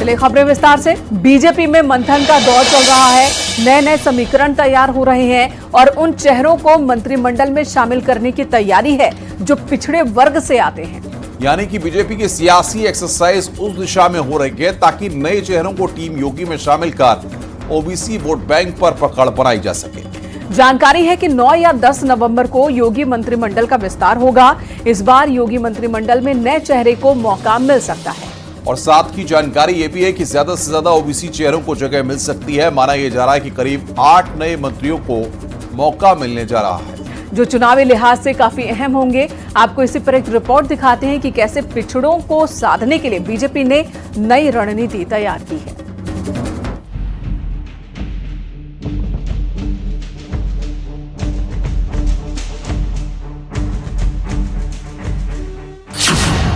चलिए खबरें विस्तार से। बीजेपी में मंथन का दौर चल रहा है। नए नए समीकरण तैयार हो रहे हैं और उन चेहरों को मंत्रिमंडल में शामिल करने की तैयारी है जो पिछड़े वर्ग से आते हैं। यानी कि बीजेपी की सियासी एक्सरसाइज उस दिशा में हो रही है ताकि नए चेहरों को टीम योगी में शामिल कर ओबीसी वोट बैंक पर पकड़ बनाई जा सके। जानकारी है कि 9 या 10 नवंबर को योगी मंत्रिमंडल का विस्तार होगा। इस बार योगी मंत्रिमंडल में नए चेहरे को मौका मिल सकता है। और साथ की जानकारी यह भी है कि ज्यादा से ज्यादा ओबीसी चेहरों को जगह मिल सकती है। माना यह जा रहा है कि करीब 8 नए मंत्रियों को मौका मिलने जा रहा है, जो चुनावी लिहाज से काफी अहम होंगे। आपको इसी पर एक रिपोर्ट दिखाते हैं कि कैसे पिछड़ों को साधने के लिए बीजेपी ने नई रणनीति तैयार की है।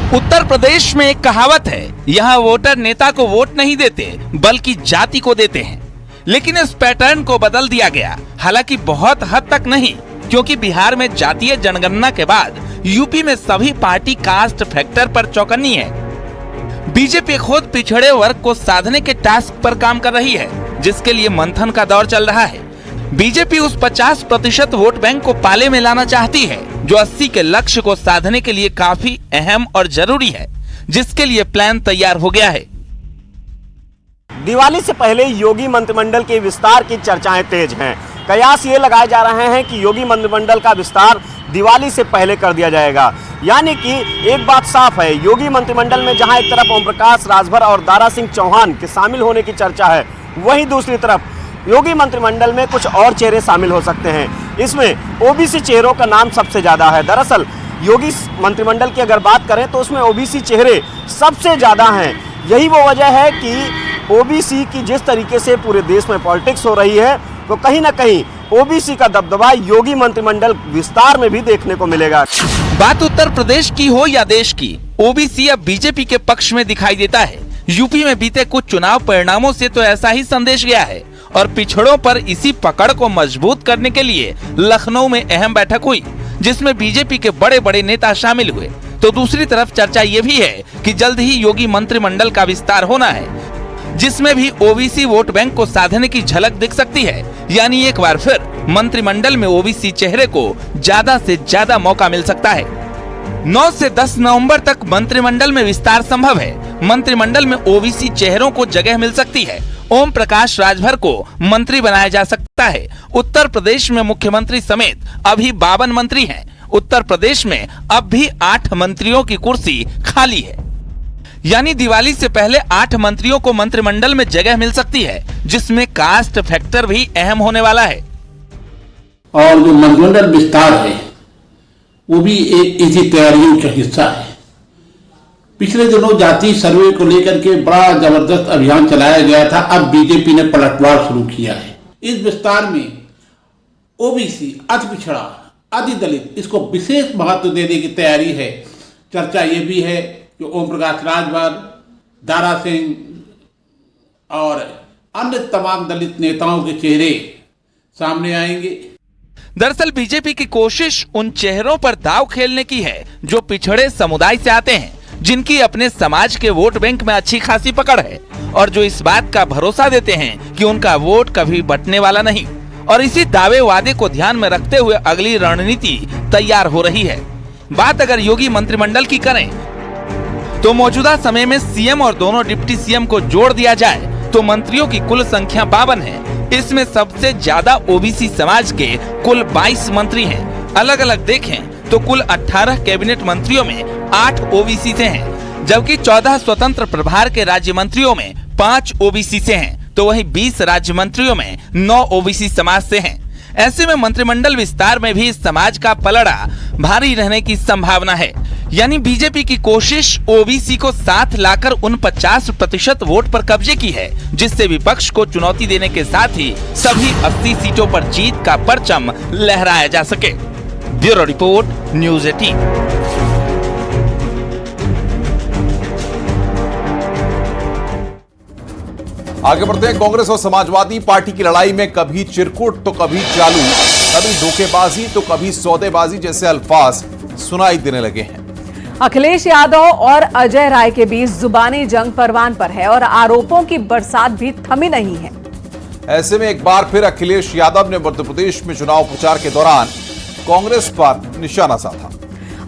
उत्तर प्रदेश में एक कहावत है, यहाँ वोटर नेता को वोट नहीं देते बल्कि जाति को देते हैं। लेकिन इस पैटर्न को बदल दिया गया, हालांकि बहुत हद तक नहीं, क्योंकि बिहार में जातीय जनगणना के बाद यूपी में सभी पार्टी कास्ट फैक्टर पर चौकन्नी है। बीजेपी खुद पिछड़े वर्ग को साधने के टास्क पर काम कर रही है, जिसके लिए मंथन का दौर चल रहा है। बीजेपी उस 50% वोट बैंक को पाले में लाना चाहती है जो 80 के लक्ष्य को साधने के लिए काफी अहम और जरूरी है, जिसके लिए प्लान तैयार हो गया है। दिवाली से पहले योगी मंत्रिमंडल के विस्तार की चर्चाएं तेज हैं। कयास ये लगाए जा रहे हैं कि योगी मंत्रिमंडल का विस्तार दिवाली से पहले कर दिया जाएगा। यानी कि एक बात साफ है, योगी मंत्रिमंडल में जहां एक तरफ ओम प्रकाश राजभर और दारा सिंह चौहान के शामिल होने की चर्चा है, वहीं दूसरी तरफ योगी मंत्रिमंडल में कुछ और चेहरे शामिल हो सकते हैं। इसमें ओबीसी चेहरों का नाम सबसे ज्यादा है। दरअसल योगी मंत्रिमंडल की अगर बात करें तो उसमें ओबीसी चेहरे सबसे ज्यादा हैं। यही वो वजह है कि ओबीसी की जिस तरीके से पूरे देश में पॉलिटिक्स हो रही है, तो कहीं ना कहीं ओबीसी का दबदबा योगी मंत्रिमंडल विस्तार में भी देखने को मिलेगा। बात उत्तर प्रदेश की हो या देश की, ओबीसी अब बीजेपी के पक्ष में दिखाई देता है। यूपी में बीते कुछ चुनाव परिणामों से तो ऐसा ही संदेश गया है और पिछड़ों पर इसी पकड़ को मजबूत करने के लिए लखनऊ में अहम बैठक हुई, जिसमें बीजेपी के बड़े बड़े नेता शामिल हुए। तो दूसरी तरफ चर्चा ये भी है कि जल्द ही योगी मंत्रिमंडल का विस्तार होना है, जिसमें भी ओबीसी वोट बैंक को साधने की झलक दिख सकती है। यानी एक बार फिर मंत्रिमंडल में ओबीसी चेहरे को ज्यादा से ज्यादा मौका मिल सकता है। 9 से 10 नवंबर तक मंत्रिमंडल में विस्तार संभव है। मंत्रिमंडल में ओबीसी चेहरों को जगह मिल सकती है। ओम प्रकाश राजभर को मंत्री बनाया जा सकता है। उत्तर प्रदेश में मुख्यमंत्री समेत अभी 52 मंत्री हैं। उत्तर प्रदेश में अब भी 8 मंत्रियों की कुर्सी खाली है। यानी दिवाली से पहले 8 मंत्रियों को मंत्रिमंडल में जगह मिल सकती है, जिसमें कास्ट फैक्टर भी अहम होने वाला है। और जो मंत्रिमंडल विस्तार है वो भी एक इसी तैयारियों का हिस्सा है। पिछले दिनों जाति सर्वे को लेकर के बड़ा जबरदस्त अभियान चलाया गया था। अब बीजेपी ने पलटवार शुरू किया है। इस विस्तार में ओबीसी, अति पिछड़ा, अति दलित, इसको विशेष महत्व देने की तैयारी है। चर्चा ये भी है कि ओम प्रकाश राजभर, दारा सिंह और अन्य तमाम दलित नेताओं के चेहरे सामने आएंगे। दरअसल बीजेपी की कोशिश उन चेहरों पर दांव खेलने की है जो पिछड़े समुदाय से आते हैं, जिनकी अपने समाज के वोट बैंक में अच्छी खासी पकड़ है और जो इस बात का भरोसा देते हैं कि उनका वोट कभी बंटने वाला नहीं। और इसी दावे वादे को ध्यान में रखते हुए अगली रणनीति तैयार हो रही है। बात अगर योगी मंत्रिमंडल की करें तो मौजूदा समय में सीएम और दोनों डिप्टी सीएम को जोड़ दिया जाए तो मंत्रियों की कुल संख्या 52 है। इसमें सबसे ज्यादा ओबीसी समाज के कुल 22 मंत्री हैं। अलग अलग देखें तो कुल 18 कैबिनेट मंत्रियों में 8 ओबीसी से हैं, जबकि 14 स्वतंत्र प्रभार के राज्य मंत्रियों में 5 ओबीसी से हैं, तो वहीं 20 राज्य मंत्रियों में 9 ओबीसी समाज से हैं। ऐसे में मंत्रिमंडल विस्तार में भी इस समाज का पलड़ा भारी रहने की संभावना है। यानी बीजेपी की कोशिश ओबीसी को साथ लाकर उन 50% वोट पर कब्जे की है, जिससे विपक्ष को चुनौती देने के साथ ही सभी 80 सीटों पर जीत का परचम लहराया जा सके। Bureau report, news 18। आगे बढ़ते हैं। कांग्रेस और समाजवादी पार्टी की लड़ाई में कभी चिरकुट तो कभी चालू, कभी धोखेबाजी तो कभी सौदेबाजी जैसे अल्फाज सुनाई देने लगे हैं। अखिलेश यादव और अजय राय के बीच जुबानी जंग परवान पर है और आरोपों की बरसात भी थमी नहीं है। ऐसे में एक बार फिर अखिलेश यादव ने मध्य प्रदेश में चुनाव प्रचार के दौरान कांग्रेस पर निशाना साधा।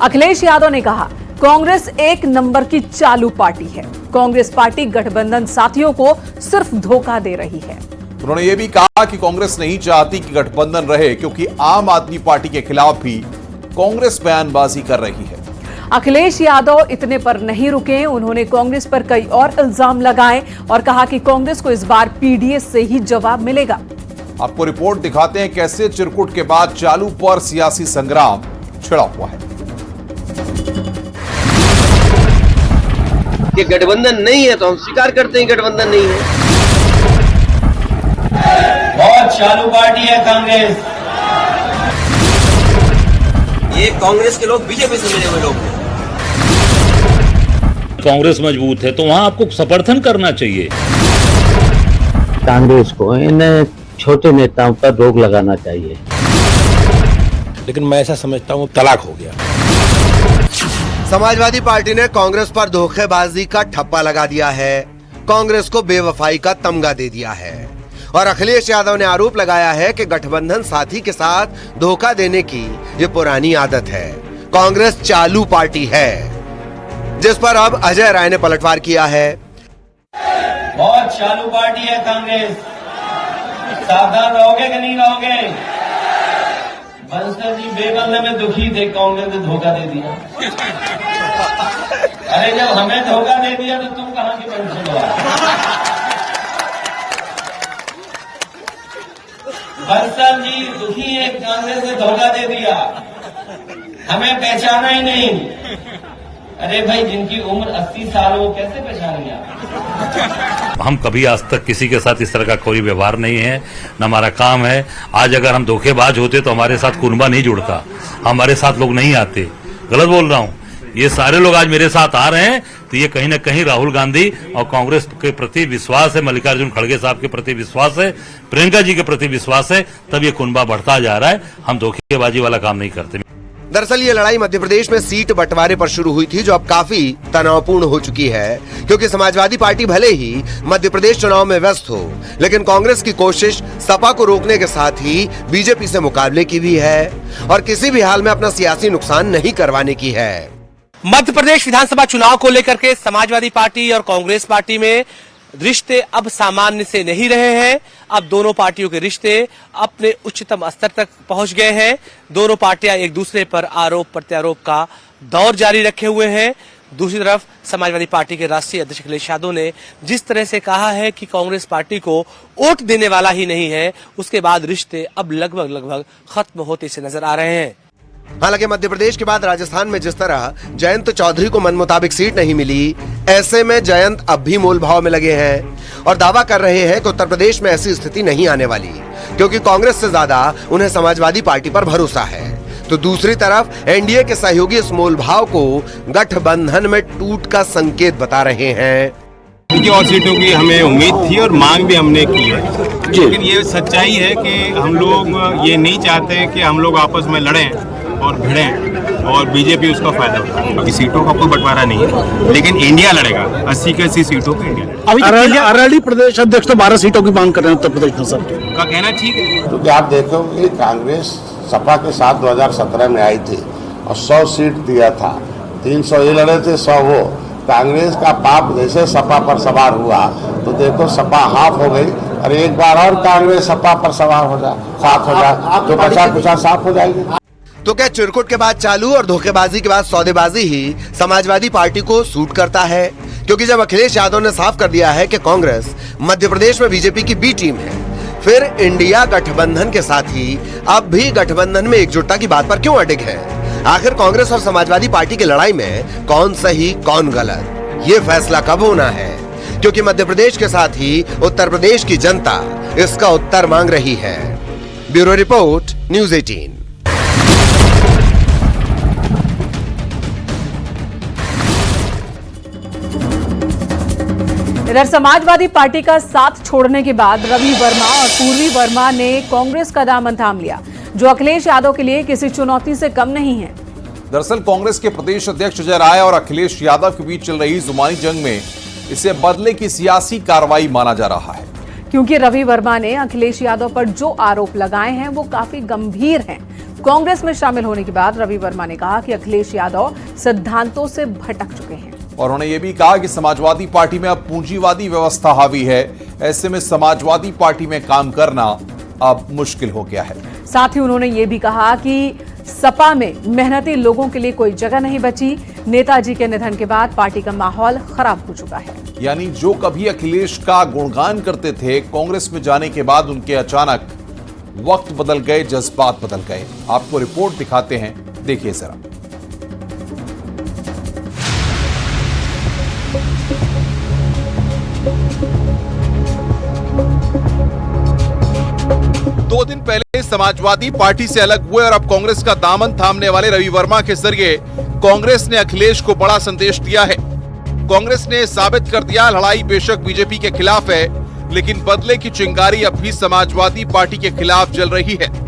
अखिलेश यादव ने कहा, कांग्रेस एक नंबर की चालू पार्टी है। कांग्रेस पार्टी गठबंधन साथियों को सिर्फ धोखा दे रही है। उन्होंने ये भी कहा कि कांग्रेस नहीं चाहती कि गठबंधन रहे, क्योंकि आम आदमी पार्टी के खिलाफ भी कांग्रेस बयानबाजी कर रही है। अखिलेश यादव इतने पर नहीं रुके, उन्होंने कांग्रेस पर कई और इल्जाम लगाए और कहा कि कांग्रेस को इस बार पीडीएस से ही जवाब मिलेगा। आपको रिपोर्ट दिखाते हैं कैसे चिरकुट के बाद चालू पर सियासी संग्राम छिड़ा हुआ है। कि गठबंधन नहीं है तो हम स्वीकार करते हैं गठबंधन नहीं है। बहुत चालू पार्टी है कांग्रेस। ये कांग्रेस के लोग बीजेपी से मिले हुए लोग हैं। कांग्रेस मजबूत है तो वहां आपको समर्थन करना चाहिए। कांग्रेस को इन छोटे नेताओं पर रोक लगाना चाहिए। लेकिन मैं ऐसा समझता हूँ तलाक हो गया। समाजवादी पार्टी ने कांग्रेस पर धोखेबाजी का ठप्पा लगा दिया है, कांग्रेस को बेवफाई का तमगा दे दिया है और अखिलेश यादव ने आरोप लगाया है कि गठबंधन साथी के साथ धोखा देने की ये पुरानी आदत है। कांग्रेस चालू पार्टी है, जिस पर अब अजय राय ने पलटवार किया है। बहुत चालू पार्टी है कांग्रेस। सावधान रहोगे कि नहीं रहोगे? बंसल जी बेबंदे में दुखी थे, कांग्रेस ने धोखा दे दिया। अरे जब हमें धोखा दे दिया तो तुम कहां की बंसल हो? बंसल जी दुखी है, कांग्रेस ने धोखा दे दिया, हमें पहचाना ही नहीं। अरे भाई, जिनकी उम्र 80 साल हो कैसे पहचानेंगे आप? हम कभी आज तक किसी के साथ इस तरह का कोई व्यवहार नहीं है, न हमारा काम है। आज अगर हम धोखेबाज होते तो हमारे साथ कुनबा नहीं जुड़ता, हमारे साथ लोग नहीं आते। गलत बोल रहा हूँ? ये सारे लोग आज मेरे साथ आ रहे हैं तो ये कहीं ना कहीं राहुल गांधी और कांग्रेस के प्रति विश्वास है, मल्लिकार्जुन खड़गे साहब के प्रति विश्वास है, प्रियंका जी के प्रति विश्वास है, तब ये कुनबा बढ़ता जा रहा है। हम धोखेबाजी वाला काम नहीं करते। दरअसल ये लड़ाई मध्य प्रदेश में सीट बंटवारे पर शुरू हुई थी, जो अब काफी तनावपूर्ण हो चुकी है, क्योंकि समाजवादी पार्टी भले ही मध्य प्रदेश चुनाव में व्यस्त हो, लेकिन कांग्रेस की कोशिश सपा को रोकने के साथ ही बीजेपी से मुकाबले की भी है और किसी भी हाल में अपना सियासी नुकसान नहीं करवाने की है। मध्य प्रदेश विधानसभा चुनाव को लेकर के समाजवादी पार्टी और कांग्रेस पार्टी में रिश्ते अब सामान्य से नहीं रहे हैं। अब दोनों पार्टियों के रिश्ते अपने उच्चतम स्तर तक पहुंच गए हैं। दोनों पार्टियां एक दूसरे पर आरोप प्रत्यारोप का दौर जारी रखे हुए हैं। दूसरी तरफ समाजवादी पार्टी के राष्ट्रीय अध्यक्ष अखिलेश यादव ने जिस तरह से कहा है कि कांग्रेस पार्टी को वोट देने वाला ही नहीं है, उसके बाद रिश्ते अब लगभग खत्म होते से नजर आ रहे हैं। हालांकि मध्य प्रदेश के बाद राजस्थान में जिस तरह जयंत चौधरी को मन मुताबिक सीट नहीं मिली, ऐसे में जयंत अब भी मोल भाव में लगे हैं और दावा कर रहे हैं कि उत्तर प्रदेश में ऐसी स्थिति नहीं आने वाली, क्योंकि कांग्रेस से ज्यादा उन्हें समाजवादी पार्टी पर भरोसा है। तो दूसरी तरफ एनडीए के सहयोगी इस मोल भाव को गठबंधन में टूट का संकेत बता रहे हैं। और सीटों की हमें उम्मीद थी और मांग भी हमने की है, लेकिन ये सच्चाई है कि हम लोग ये नहीं चाहते कि हम लोग आपस में लड़ें और भिड़ें और बीजेपी उसका फायदा उठाए। बाकी सीटों का कोई बंटवारा नहीं है, लेकिन इंडिया लड़ेगा 80 के 80 सीटों पे इंडिया। अरवली प्रदेश अध्यक्ष तो 12 सीटों की मांग कर रहे हैं उत्तर प्रदेश में सर का कहना ठीक है। क्योंकि आप देखोगे कांग्रेस सपा के साथ 2017 में आई थी और 100 सीट दिया था, 300 ये लड़े थे, 100 वो। कांग्रेस का पाप जैसे सपा पर सवार हुआ तो देखो सपा हाफ हो गई और एक बार और कांग्रेस सपा पर सवार हो जाए, साथ हो जाए तो बचा साफ हो जाएगी। तो क्या चिरकुट के बाद चालू और धोखेबाजी के बाद सौदेबाजी ही समाजवादी पार्टी को सूट करता है? क्योंकि जब अखिलेश यादव ने साफ कर दिया है कि कांग्रेस मध्य प्रदेश में बीजेपी की बी टीम है, फिर इंडिया गठबंधन के साथ ही अब भी गठबंधन में एकजुटता की बात पर क्यों अडिग है? आखिर कांग्रेस और समाजवादी पार्टी की लड़ाई में कौन सही कौन गलत, ये फैसला कब होना है? क्योंकि मध्य प्रदेश के साथ ही उत्तर प्रदेश की जनता इसका उत्तर मांग रही है। Bureau report, news 18। इधर समाजवादी पार्टी का साथ छोड़ने के बाद रवि वर्मा और पूर्वी वर्मा ने कांग्रेस का दामन थाम लिया, जो अखिलेश यादव के लिए किसी चुनौती से कम नहीं है। दरअसल कांग्रेस के प्रदेश अध्यक्ष अजय राय और अखिलेश यादव के बीच चल रही जुबानी जंग में इसे बदले की सियासी कार्रवाई माना जा रहा है, क्योंकि रवि वर्मा ने अखिलेश यादव पर जो आरोप लगाए हैं वो काफी गंभीर हैं। कांग्रेस में शामिल होने के बाद रवि वर्मा ने कहा कि अखिलेश यादव सिद्धांतों से भटक चुके हैं और उन्होंने ये भी कहा कि समाजवादी पार्टी में अब पूंजीवादी व्यवस्था हावी है। ऐसे में समाजवादी पार्टी में काम करना अब मुश्किल हो गया है। साथ ही उन्होंने ये भी कहा कि सपा में मेहनती लोगों के लिए कोई जगह नहीं बची। नेताजी के निधन के बाद पार्टी का माहौल खराब हो चुका है। यानी जो कभी अखिलेश का गुणगान करते थे, कांग्रेस में जाने के बाद उनके अचानक वक्त बदल गए, जज्बात बदल गए। आपको रिपोर्ट दिखाते हैं, देखिए जरा। दो दिन पहले समाजवादी पार्टी से अलग हुए और अब कांग्रेस का दामन थामने वाले रवि वर्मा के जरिए कांग्रेस ने अखिलेश को बड़ा संदेश दिया है। कांग्रेस ने साबित कर दिया, लड़ाई बेशक बीजेपी के खिलाफ है, लेकिन बदले की चिंगारी अब भी समाजवादी पार्टी के खिलाफ जल रही है।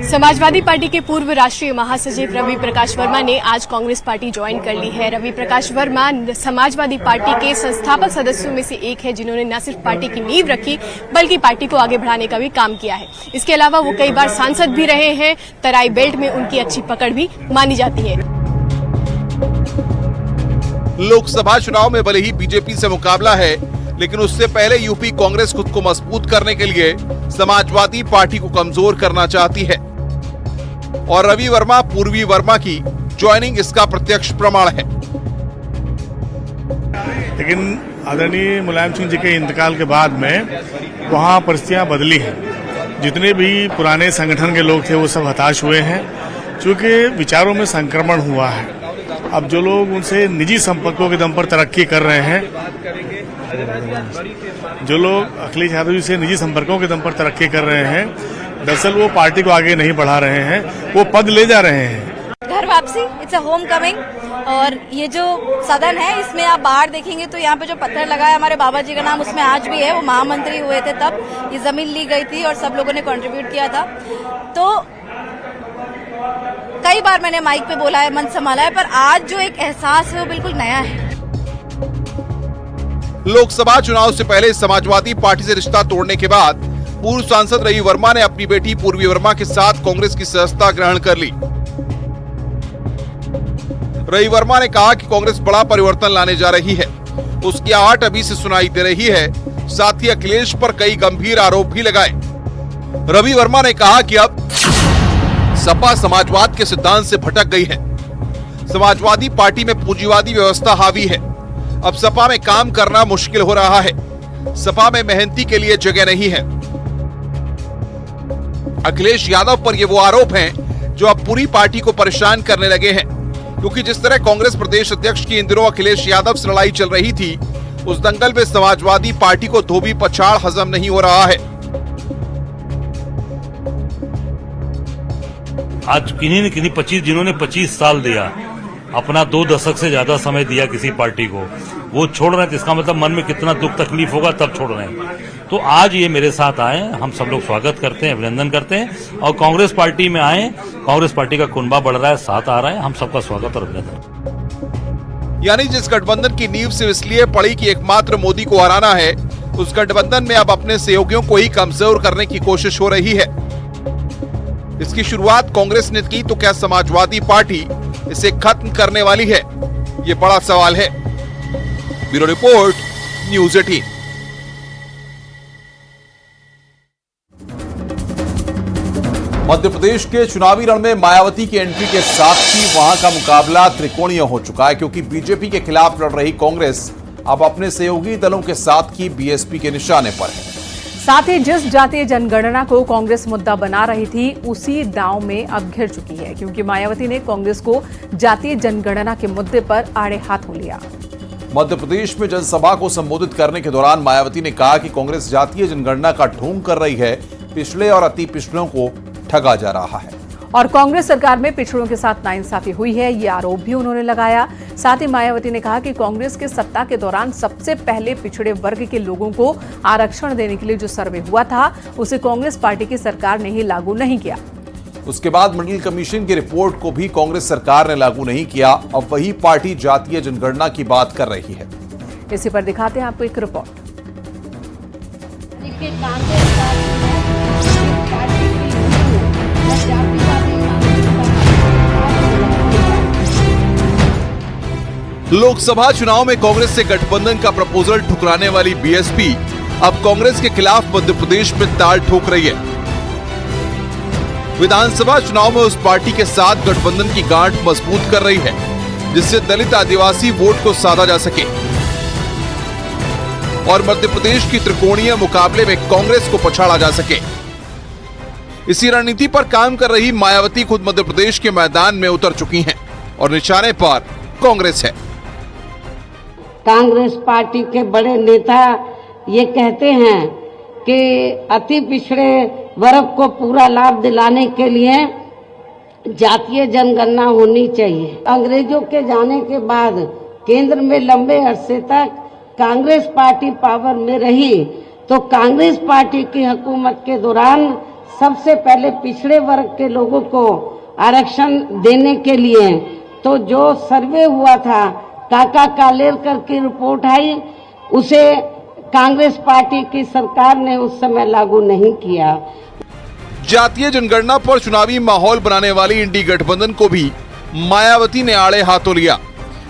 समाजवादी पार्टी के पूर्व राष्ट्रीय महासचिव रवि प्रकाश वर्मा ने आज कांग्रेस पार्टी ज्वाइन कर ली है। रवि प्रकाश वर्मा समाजवादी पार्टी के संस्थापक सदस्यों में से एक है, जिन्होंने न सिर्फ पार्टी की नींव रखी बल्कि पार्टी को आगे बढ़ाने का भी काम किया है। इसके अलावा वो कई बार सांसद भी रहे हैं। तराई बेल्ट में उनकी अच्छी पकड़ भी मानी जाती है। लोकसभा चुनाव में भले ही बीजेपी से मुकाबला है, लेकिन उससे पहले यूपी कांग्रेस खुद को मजबूत करने के लिए समाजवादी पार्टी को कमजोर करना चाहती है और रवि वर्मा, पूर्वी वर्मा की ज्वाइनिंग इसका प्रत्यक्ष प्रमाण है। लेकिन आदरणीय मुलायम सिंह जी के इंतकाल के बाद में वहाँ परिस्थितियाँ बदली हैं। जितने भी पुराने संगठन के लोग थे वो सब हताश हुए हैं, क्योंकि विचारों में संक्रमण हुआ है। अब जो लोग उनसे निजी संपर्कों के दम पर तरक्की कर रहे हैं, जो लोग अखिलेश यादव जी से निजी संपर्कों के दम पर तरक्की कर रहे हैं, दरअसल वो पार्टी को आगे नहीं बढ़ा रहे हैं, वो पद ले जा रहे हैं। घर वापसी, इट्स अ होम कमिंग। और ये जो सदन है, इसमें आप बाहर देखेंगे तो यहाँ पे जो पत्थर लगा है, हमारे बाबा जी का नाम उसमें आज भी है। वो महामंत्री हुए थे तब ये जमीन ली गई थी और सब लोगों ने कंट्रीब्यूट किया था। तो कई बार मैंने माइक पे बोला है, मन संभाला है, पर आज जो एक एहसास है वो बिल्कुल नया है। लोकसभा चुनाव से पहले समाजवादी पार्टी से रिश्ता तोड़ने के बाद पूर्व सांसद रवि वर्मा ने अपनी बेटी पूर्वी वर्मा के साथ कांग्रेस की सदस्यता ग्रहण कर ली। रवि वर्मा ने कहा कि कांग्रेस बड़ा परिवर्तन लाने जा रही है। उसकी आहट अभी से सुनाई दे रही है। साथ ही अखिलेश पर कई गंभीर आरोप भी लगाए। रवि वर्मा ने कहा कि अब सपा समाजवाद के सिद्धांत से भटक गई है। समाजवादी पार्टी में पूंजीवादी व्यवस्था हावी है। अब सपा में काम करना मुश्किल हो रहा है। सपा में मेहनती के लिए जगह नहीं है। अखिलेश यादव पर ये वो आरोप हैं जो अब पूरी पार्टी को परेशान करने लगे हैं, क्योंकि जिस तरह कांग्रेस प्रदेश अध्यक्ष की इन दिनों अखिलेश यादव से लड़ाई चल रही थी, उस दंगल में समाजवादी पार्टी को धोबी पछाड़ हजम नहीं हो रहा है। आज किन्हीं न किन्हीं 25 जिन्होंने 25 साल दिया, अपना 2 दशक से ज्यादा समय दिया किसी पार्टी को, वो छोड़ रहे हैं, तो इसका मतलब मन में कितना दुख तकलीफ होगा तब छोड़ रहे हैं। तो आज ये मेरे साथ आए, हम सब लोग स्वागत करते हैं, अभिनंदन करते हैं और कांग्रेस पार्टी में आए। कांग्रेस पार्टी का कुनबा बढ़ रहा है, साथ आ रहा है, हम सबका स्वागत और अभिनंदन। यानी जिस गठबंधन की नींव सिर्फ इसलिए पड़ी कि एकमात्र मोदी को हराना है, उस गठबंधन में अब अपने सहयोगियों को ही कमजोर करने की कोशिश हो रही है। इसकी शुरुआत कांग्रेस ने की, तो क्या समाजवादी पार्टी इसे खत्म करने वाली है? ये बड़ा सवाल है। Bureau report, news 18। Madhya Pradesh के चुनावी रण में मायावती की एंट्री के साथ ही वहां का मुकाबला त्रिकोणीय हो चुका है, क्योंकि बीजेपी के खिलाफ लड़ रही कांग्रेस अब अपने सहयोगी दलों के साथ ही बीएसपी के निशाने पर है। साथ ही जिस जातीय जनगणना को कांग्रेस मुद्दा बना रही थी, उसी दांव में अब घिर चुकी है, क्योंकि मायावती ने कांग्रेस को जातीय जनगणना के मुद्दे पर आड़े हाथों लिया। मध्य प्रदेश में जनसभा को संबोधित करने के दौरान मायावती ने कहा कि कांग्रेस जातीय जनगणना का ढोंग कर रही है, पिछड़े और अति पिछड़ों को ठगा जा रहा है और कांग्रेस सरकार में पिछड़ों के साथ नाइंसाफी हुई है, ये आरोप भी उन्होंने लगाया। साथ ही मायावती ने कहा कि कांग्रेस के सत्ता के दौरान सबसे पहले पिछड़े वर्ग के लोगों को आरक्षण देने के लिए जो सर्वे हुआ था, उसे कांग्रेस पार्टी की सरकार ने ही लागू नहीं किया। उसके बाद मंडल कमीशन की रिपोर्ट को भी कांग्रेस सरकार ने लागू नहीं किया। अब वही पार्टी जातीय जनगणना की बात कर रही है। इसी पर दिखाते हैं आपको एक रिपोर्ट। लोकसभा चुनाव में कांग्रेस से गठबंधन का प्रपोजल ठुकराने वाली बीएसपी अब कांग्रेस के खिलाफ मध्य प्रदेश में ताल ठोक रही है। विधानसभा चुनाव में उस पार्टी के साथ गठबंधन की गांठ मजबूत कर रही है, जिससे दलित आदिवासी वोट को साधा जा सके और मध्य प्रदेश की त्रिकोणीय मुकाबले में कांग्रेस को पछाड़ा जा सके। इसी रणनीति पर काम कर रही मायावती खुद मध्य प्रदेश के मैदान में उतर चुकी हैं और निशाने पर कांग्रेस है। कांग्रेस पार्टी के बड़े नेता ये कहते हैं कि अति पिछड़े वर्ग को पूरा लाभ दिलाने के लिए जातीय जनगणना होनी चाहिए। अंग्रेजों के जाने के बाद केंद्र में लंबे अरसे तक कांग्रेस पार्टी पावर में रही, तो कांग्रेस पार्टी की हुकूमत के दौरान सबसे पहले पिछड़े वर्ग के लोगों को आरक्षण देने के लिए तो जो सर्वे हुआ था, काका कालेलकर की रिपोर्ट आई, उसे कांग्रेस पार्टी की सरकार ने उस समय लागू नहीं किया। जातीय जनगणना पर चुनावी माहौल बनाने वाली इंडी गठबंधन को भी मायावती ने आड़े हाथों लिया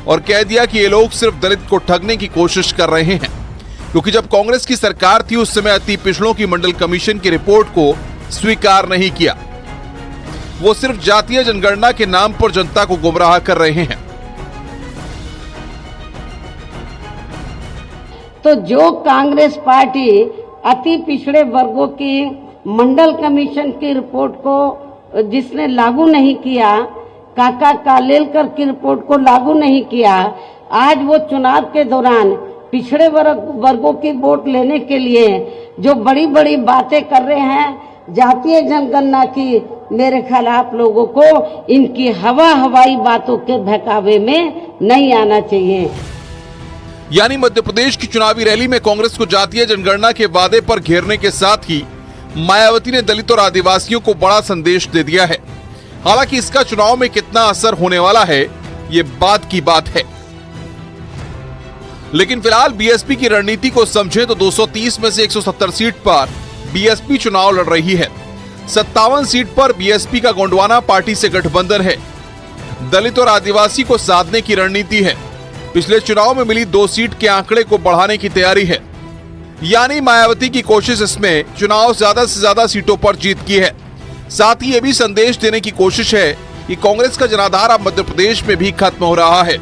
और कह दिया कि ये लोग सिर्फ दलित को ठगने की कोशिश कर रहे हैं, क्योंकि जब कांग्रेस की सरकार थी उस समय अति पिछड़ों की मंडल कमीशन की रिपोर्ट को स्वीकार नहीं किया। वो सिर्फ जातीय जनगणना के नाम पर जनता को गुमराह कर रहे हैं। तो जो कांग्रेस पार्टी अति पिछड़े वर्गों की मंडल कमीशन की रिपोर्ट को जिसने लागू नहीं किया, काका कालेलकर की रिपोर्ट को लागू नहीं किया, आज वो चुनाव के दौरान पिछड़े वर्गों की वोट लेने के लिए जो बड़ी बड़ी बातें कर रहे हैं जातीय जनगणना की, मेरे ख्याल आप लोगों को इनकी हवाई बातों के बहकावे में नहीं आना चाहिए। यानी मध्य प्रदेश की चुनावी रैली में कांग्रेस को जातीय जनगणना के वादे पर घेरने के साथ ही मायावती ने दलित और आदिवासियों को बड़ा संदेश दे दिया है। हालांकि इसका चुनाव में कितना असर होने वाला है, ये बात की बात है। लेकिन फिलहाल बीएसपी की रणनीति को समझे तो 230 में से 170 सीट पर बीएसपी चुनाव लड़ रही है। 57 सीट पर बीएसपी का गोंडवाना पार्टी से गठबंधन है। दलित और आदिवासी को साधने की रणनीति है। पिछले चुनाव में मिली 2 सीट के आंकड़े को बढ़ाने की तैयारी है। यानी मायावती की कोशिश इसमें चुनाव ज्यादा से ज्यादा सीटों पर जीत की है। साथ ही ये भी संदेश देने की कोशिश है कि कांग्रेस का जनाधार अब मध्य प्रदेश में भी खत्म हो रहा है।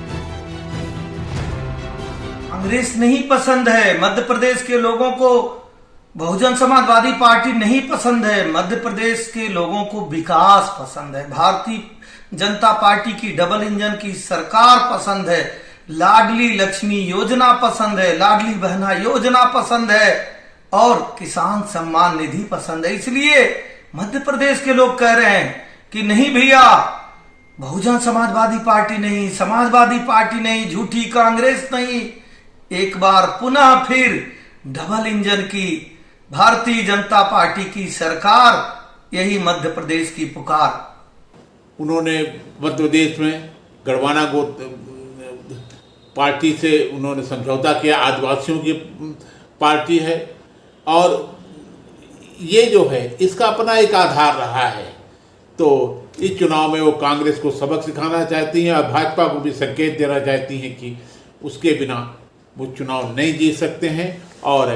कांग्रेस नहीं पसंद है, मध्य प्रदेश के लोगों को बहुजन समाजवादी पार्टी नहीं पसंद है, मध्य प्रदेश के लोगों को विकास पसंद है, भारतीय जनता पार्टी की डबल इंजन की सरकार पसंद है, लाडली लक्ष्मी योजना पसंद है, लाडली बहना योजना पसंद है और किसान सम्मान निधि पसंद है। इसलिए मध्य प्रदेश के लोग कह रहे हैं कि नहीं भैया, बहुजन समाजवादी पार्टी नहीं, समाजवादी पार्टी नहीं, झूठी कांग्रेस नहीं, एक बार पुनः फिर डबल इंजन की भारतीय जनता पार्टी की सरकार, यही मध्य प्रदेश की पुकार। उन्होंने मध्य प्रदेश में गढ़वाना पार्टी से उन्होंने समझौता किया, आदिवासियों की पार्टी है और ये जो है इसका अपना एक आधार रहा है। तो इस चुनाव में वो कांग्रेस को सबक सिखाना चाहती हैं और भाजपा को भी संकेत देना चाहती हैं कि उसके बिना वो चुनाव नहीं जीत सकते हैं और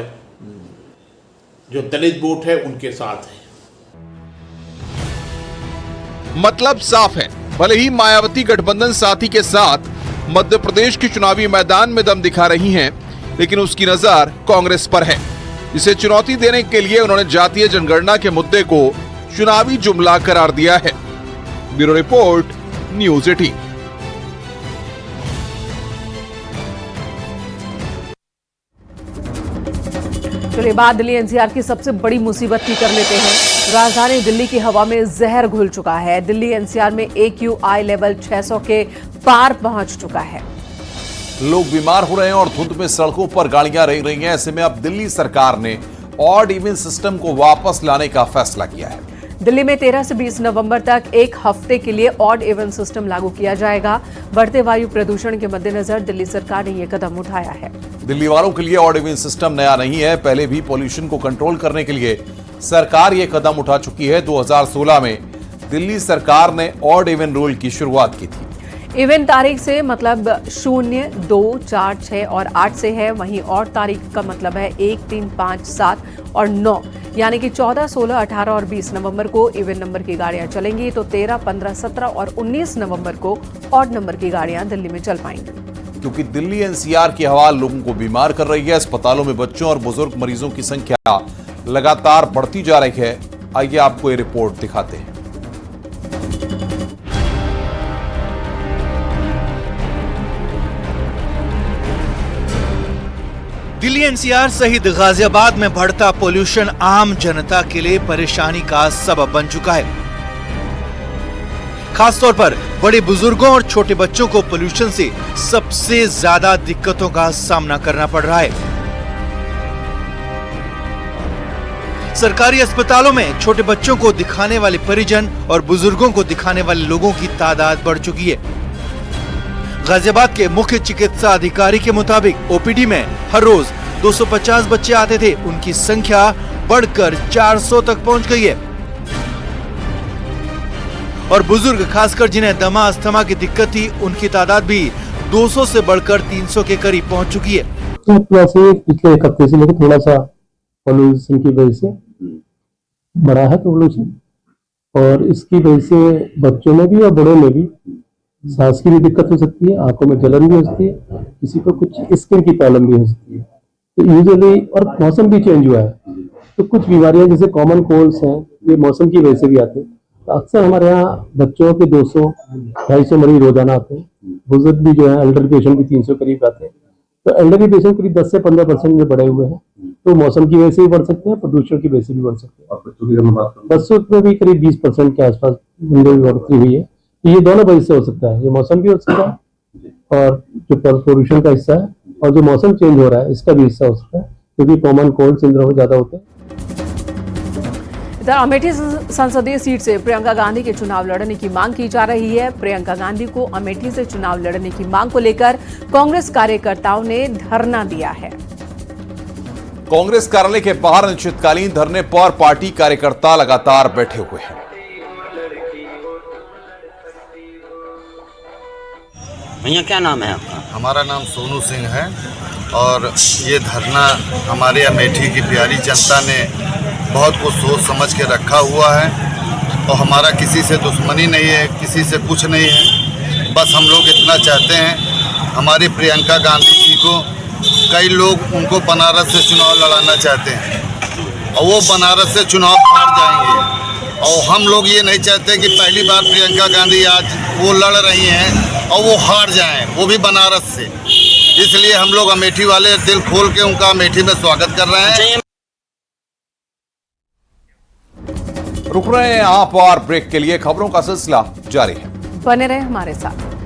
जो दलित वोट है उनके साथ है। मतलब साफ है, भले ही मायावती गठबंधन साथी के साथ मध्य प्रदेश की चुनावी मैदान में दम दिखा रही हैं, लेकिन उसकी नजर कांग्रेस पर है। इसे चुनौती देने के लिए उन्होंने जातीय जनगणना के मुद्दे को चुनावी जुमला करार दिया है। Bureau report, news 18। चलिए बात दिल्ली एनसीआर की सबसे बड़ी मुसीबत की कर लेते हैं। राजधानी दिल्ली की हवा में जहर घुल चुका है। दिल्ली एनसीआर में AQI लेवल 600 के पार पहुंच चुका है। लोग बीमार हो रहे हैं और धुंध में सड़कों पर गाड़ियां रह रही हैं। ऐसे में अब दिल्ली सरकार ने ऑड इवन सिस्टम को वापस लाने का फैसला किया है। दिल्ली में 13 से 20 नवंबर तक एक हफ्ते के लिए ऑड इवन सिस्टम लागू किया जाएगा। बढ़ते वायु प्रदूषण के मद्देनजर दिल्ली सरकार ने यह कदम उठाया है। दिल्ली वालों के लिए ऑड इवन सिस्टम नया नहीं है। पहले भी पॉल्यूशन को कंट्रोल करने के लिए सरकार ये कदम उठा चुकी है। 2016 में दिल्ली सरकार ने ऑड इवन रूल की शुरुआत की थी। इवन तारीख से मतलब 0, 2, 4, 6 और 8 से है। वहीं और तारीख का मतलब है 1, 3, 5, 7 और 9, यानी कि 14, 16, 18 और 20 नवंबर को इवन नंबर की गाड़ियां चलेंगी तो 13, 15, 17 और 19 नवंबर को ऑड नंबर की गाड़ियां दिल्ली में चल पाएंगी। क्योंकि दिल्ली एनसीआर की हवा लोगों को बीमार कर रही है। अस्पतालों में बच्चों और बुजुर्ग मरीजों की संख्या लगातार बढ़ती जा रही है। आइए आपको ये रिपोर्ट दिखाते हैं। दिल्ली एनसीआर सहित गाजियाबाद में बढ़ता पोल्यूशन आम जनता के लिए परेशानी का सबब बन चुका है। खासतौर पर बड़े बुजुर्गों और छोटे बच्चों को पोल्यूशन से सबसे ज्यादा दिक्कतों का सामना करना पड़ रहा है। सरकारी अस्पतालों में छोटे बच्चों को दिखाने वाले परिजन और बुजुर्गों को दिखाने वाले लोगों की तादाद बढ़ चुकी है। गाजियाबाद के मुख्य चिकित्सा अधिकारी के मुताबिक ओपीडी में हर रोज 250 बच्चे आते थे। उनकी संख्या बढ़कर 400 तक पहुंच गई है। और बुजुर्ग खासकर जिन्हें दमा अस्थमा की दिक्कत थी, उनकी तादाद भी 200 से बढ़कर 300 के करीब पहुंच चुकी है। पिछले एक हफ्ते से लेकर थोड़ा सा पॉल्यूशन की वजह से बढ़ा है पॉल्यूशन, और इसकी वजह से बच्चों में भी और बड़ों में भी सांस की भी दिक्कत हो सकती है, आंखों में जलन भी हो सकती है, किसी को कुछ स्किन की प्रॉब्लम भी हो सकती है। तो यूजुअली, और मौसम भी चेंज हुआ है तो कुछ बीमारियां जैसे कॉमन कोल्ड्स हैं, ये मौसम की वजह से भी आते हैं। तो अक्सर हमारे यहाँ बच्चों के 200-250 मरीज रोजाना आते हैं। बुजुर्ग भी जो है, एल्डर पेशेंट भी 300 करीब आते हैं। तो एल्डरली पेशेंट करीब 10 से 15% में बढ़े हुए हैं। तो मौसम की वजह से भी बढ़ सकते हैं, प्रदूषण की वजह से भी बढ़ सकते हैं। बच्चों में भी करीब 20% के आसपास बढ़ोतरी हुई है। ये दोनों वजह से हो सकता है। ये मौसम भी हो सकता है और जो पोल्यूशन का हिस्सा है, और जो मौसम चेंज हो रहा है इसका भी हिस्सा हो सकता है, क्योंकि कॉमन कोल्ड सिंड्रोम ज्यादा होते हैं। इधर अमेठी संसदीय सीट से प्रियंका गांधी के चुनाव लड़ने की मांग की जा रही है। प्रियंका गांधी को अमेठी से चुनाव लड़ने की मांग को लेकर कांग्रेस कार्यकर्ताओं ने धरना दिया है। कांग्रेस कार्यालय के बाहर अनिश्चितकालीन धरने पर पार्टी कार्यकर्ता लगातार बैठे हुए हैं। भैया क्या नाम है आपका? हमारा नाम सोनू सिंह है और ये धरना हमारे अमेठी की प्यारी जनता ने बहुत कुछ सोच समझ के रखा हुआ है और हमारा किसी से दुश्मनी नहीं है, किसी से कुछ नहीं है। बस हम लोग इतना चाहते हैं, हमारी प्रियंका गांधी जी को कई लोग उनको बनारस से चुनाव लड़ाना चाहते हैं और वो बनारस से चुनाव हार जाएंगे, और हम लोग ये नहीं चाहते कि पहली बार प्रियंका गांधी आज वो लड़ रही हैं और वो हार जाएं, वो भी बनारस से। इसलिए हम लोग अमेठी वाले दिल खोल के उनका अमेठी में स्वागत कर रहे हैं। रुक रहे हैं यहाँ पर ब्रेक के लिए। खबरों का सिलसिला जारी है, बने रहे हमारे साथ।